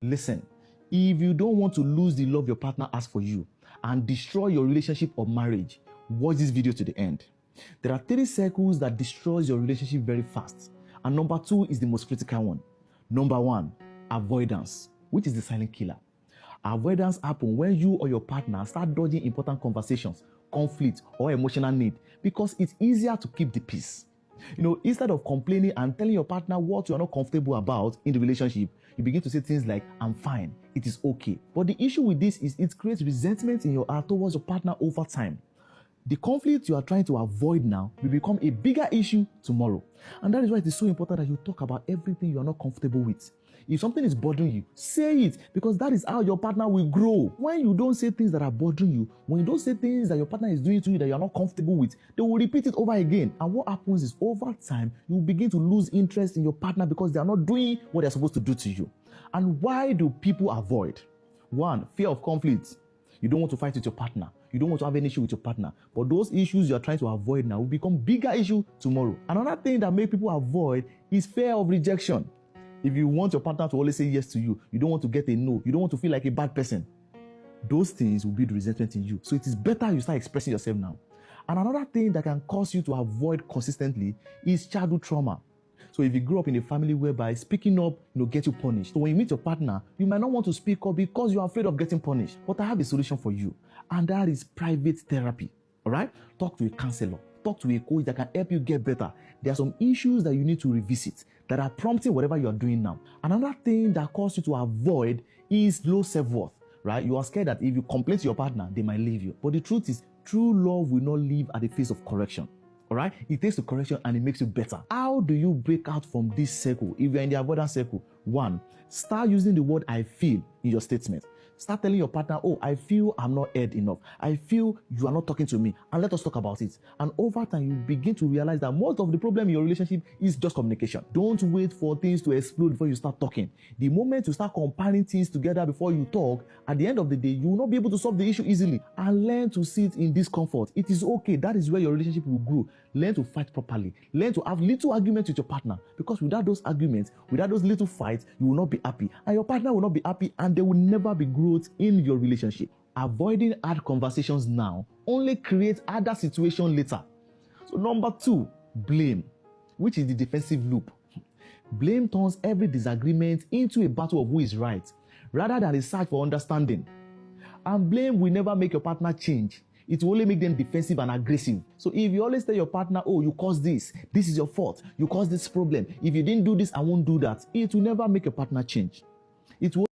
Listen, if you don't want to lose the love your partner has for you and destroy your relationship or marriage, watch this video to the end. There are 3 circles that destroys your relationship very fast. And number 2 is the most critical one. Number 1, avoidance, which is the silent killer. Avoidance happens when you or your partner start dodging important conversations, conflict, or emotional need because it's easier to keep the peace. Instead of complaining and telling your partner what you are not comfortable about in the relationship, you begin to say things like, I'm fine, it is okay. But the issue with this is it creates resentment in your heart towards your partner over time. The conflict you are trying to avoid now will become a bigger issue tomorrow. And that is why it is so important that you talk about everything you are not comfortable with. If something is bothering you, say it, because that is how your partner will grow. When you don't say things that are bothering you, when you don't say things that your partner is doing to you that you are not comfortable with, they will repeat it over again. And what happens is over time, you will begin to lose interest in your partner because they are not doing what they're supposed to do to you. And why do people avoid? 1, fear of conflict. You don't want to fight with your partner. You don't want to have an issue with your partner. But those issues you are trying to avoid now will become bigger issue tomorrow. Another thing that makes people avoid is fear of rejection. If you want your partner to always say yes to you, you don't want to get a no, you don't want to feel like a bad person, those things will build resentment in you. So it is better you start expressing yourself now. And another thing that can cause you to avoid consistently is childhood trauma. So if you grew up in a family whereby speaking up, get you punished. So when you meet your partner, you might not want to speak up because you are afraid of getting punished. But I have a solution for you, and that is private therapy. All right? Talk to a counselor. Talk to a coach that can help you get better. There are some issues that you need to revisit that are prompting whatever you are doing now. Another thing that causes you to avoid is low self-worth, right? You are scared that if you complain to your partner, they might leave you. But the truth is, true love will not live at the face of correction. All right? It takes the correction and it makes you better. How do you break out from this circle if you're in the avoidance circle? 1, start using the word I feel in your statement. Start telling your partner, oh, I feel I'm not heard enough. I feel you are not talking to me. And let us talk about it. And over time, you begin to realize that most of the problem in your relationship is just communication. Don't wait for things to explode before you start talking. The moment you start comparing things together before you talk, at the end of the day, you will not be able to solve the issue easily. And learn to sit in discomfort. It is okay. That is where your relationship will grow. Learn to fight properly. Learn to have little arguments with your partner. Because without those arguments, without those little fights, you will not be happy. And your partner will not be happy, and there will never be growth in your relationship. Avoiding hard conversations now only creates harder situations later. So number 2, blame, which is the defensive loop. Blame turns every disagreement into a battle of who is right, rather than a search for understanding. And blame will never make your partner change. It will only make them defensive and aggressive. So if you always tell your partner, oh, you caused this is your fault, you caused this problem, if you didn't do this, I won't do that, it will never make your partner change. It will